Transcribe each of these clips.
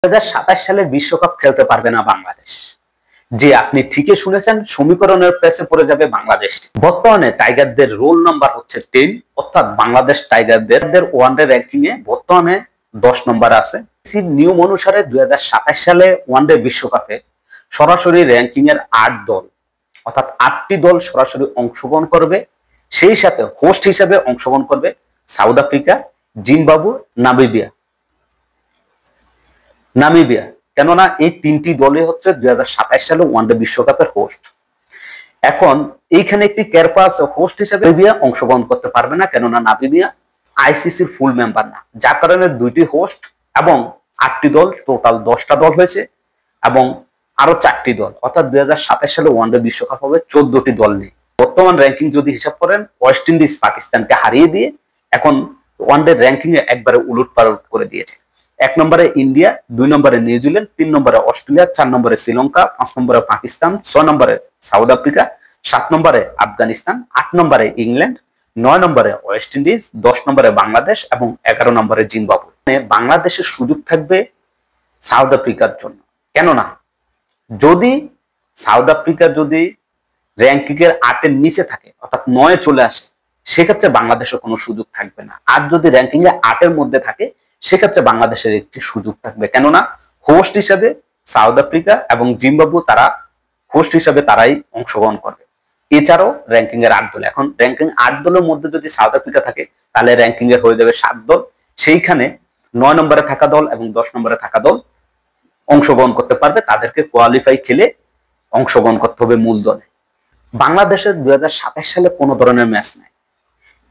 2027 সালের বিশ্বকাপ খেলতে পারবে না বাংলাদেশ। যে আপনি ঠিকই শুনেছেন, সমীকরণের পেছে পড়ে যাবে বাংলাদেশ। বর্তমানে টাইগারদের রোল নাম্বার হচ্ছে 10, অর্থাৎ বাংলাদেশ টাইগারদের ওয়ানডে র্যাঙ্কিং এ বর্তমানে 10 নম্বরে আছে। নিয়ম অনুসারে 2027 সালে ওয়ানডে বিশ্বকাপে সরাসরি র্যাঙ্কিং এর 8 দল, অর্থাৎ 8টি দল সরাসরি অংশগ্রহণ করবে। সেই সাথে হোস্ট হিসেবে অংশগ্রহণ করবে সাউথ আফ্রিকা, জিম্বাবুয়ে, নামিবিয়া। কেননা এই 3টি দলই হচ্ছে 2027 সালে ওয়ানডে বিশ্বকাপের হোস্ট। এখন এইখানে একটি ক্যারপা আছে, হোস্ট হিসেবে নামিবিয়া অংশগ্রহণ করতে পারবে না, কেননা নামিবিয়া আইসিসির ফুল মেম্বার না। যার কারণে 2টি হোস্ট এবং 8টি দল, টোটাল 10টা দল হয়েছে, এবং আরো 4টি দল, অর্থাৎ 2027 সালে ওয়ানডে বিশ্বকাপ হবে 14টি দল নিয়ে। বর্তমান র্যাঙ্কিং যদি হিসাব করেন, ওয়েস্ট ইন্ডিজ পাকিস্তানকে হারিয়ে দিয়ে এখন ওয়ানডে র্যাঙ্কিং এ একবারে উলটপালট করে দিয়েছে। 1 নম্বরে ইন্ডিয়া, 2 নম্বরে নিউজিল্যান্ড, 3 নম্বরে অস্ট্রেলিয়া, 4 নম্বরে শ্রীলঙ্কা, 5 নম্বরে পাকিস্তান, 6 নম্বরে সাউথ আফ্রিকা, 7 নম্বরে আফগানিস্তান, 8 নম্বরে ইংল্যান্ড, 9 নম্বরে ওয়েস্ট ইন্ডিজ, 10 নম্বরে বাংলাদেশ এবং 11 নম্বরে জিম্বাবুয়ে। বাংলাদেশের সুযোগ থাকবে সাউথ আফ্রিকার জন্য। কেননা যদি সাউথ আফ্রিকা যদি র্যাঙ্কিং এর 8-এর নিচে থাকে, অর্থাৎ 9-এ চলে আসে, সেক্ষেত্রে বাংলাদেশের কোনো সুযোগ থাকবে না। আর যদি র্যাঙ্কিং এ 8-এর মধ্যে থাকে, সেক্ষেত্রে বাংলাদেশের একটি সুযোগ থাকবে। কেননা হোস্ট হিসাবে সাউথ আফ্রিকা এবং জিম্বাবুয়ে তারা হোস্ট হিসাবে তারাই অংশগ্রহণ করবে। এছাড়াও র্যাঙ্কিং এর 8 দল, এখন র্যাঙ্কিং 8 দলের মধ্যে যদি সাউথ আফ্রিকা থাকে, তাহলে র্যাঙ্কিং এর হয়ে যাবে 7 দল। সেইখানে 9 নম্বরে থাকা দল এবং 10 নম্বরে থাকা দল অংশগ্রহণ করতে পারবে। তাদেরকে কোয়ালিফাই খেলে অংশগ্রহণ করতে হবে মূল দলে। বাংলাদেশের 2027 সালে কোনো ধরনের ম্যাচ নাই।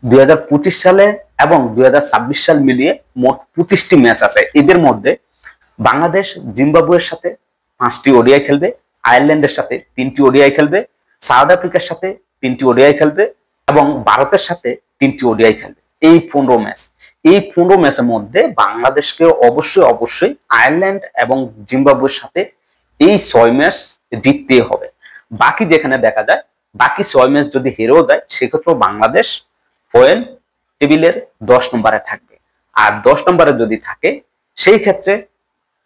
2025 সালে এবং 2026 সাল মিলিয়ে মোট 25টি ম্যাচ আছে। এদের মধ্যে বাংলাদেশ জিম্বাবুয়ের সাথে 5টি ওডিআই খেলবে, আয়ারল্যান্ডের সাথে 3টি ওডিআই খেলবে, সাউথ আফ্রিকার সাথে 3টি ওডিআই খেলবে এবং ভারতের সাথে 3টি ওডিআই খেলবে। এই 15 ম্যাচ, এই 15 ম্যাচের মধ্যে বাংলাদেশকে অবশ্যই আয়ারল্যান্ড এবং জিম্বাবুয়ের সাথে এই 6 ম্যাচ জিততেই হবে। বাকি যেখানে দেখা যায়, বাকি 6 ম্যাচ যদি হেরেও যায়, সেক্ষেত্রে বাংলাদেশ পয়েন্ট টেবিলের 10 নম্বরে থাকবে। আর 10 নম্বরে যদি থাকে, সেই ক্ষেত্রে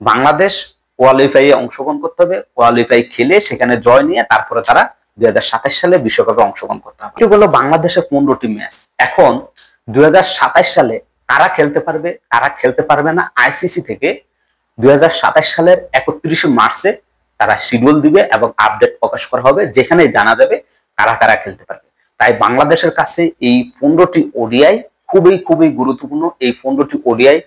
বাংলাদেশ কোয়ালিফাই অংশগ্রহণ করতে হবে। কোয়ালিফাই খেলে সেখানে জয় নিয়ে তারপরে তারা 2027 সালে বিশ্বকাপে অংশগ্রহণ করতে হবে। এগুলো বাংলাদেশের 15টি ম্যাচ। এখন 2027 সালে কারা খেলতে পারবে, কারা খেলতে পারবে না, আইসিসি থেকে 2027 সালের 31 মার্চে তারা শিডিউল দিবে এবং আপডেট প্রকাশ করা হবে, যেখানে জানা যাবে কারা কারা খেলতে পারবে। তাই বাংলাদেশের কাছে এই 15টি ওডিআই খুবই গুরুত্বপূর্ণ। এই 15টি ওডিআই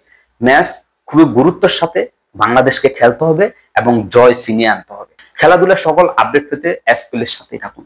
ম্যাচ খুবই গুরুত্বের সাথে বাংলাদেশকে খেলতে হবে এবং জয় ছিনিয়ে আনতে হবে। খেলাধুলার সকল আপডেট পেতে এসপ্লের সাথেই থাকুন।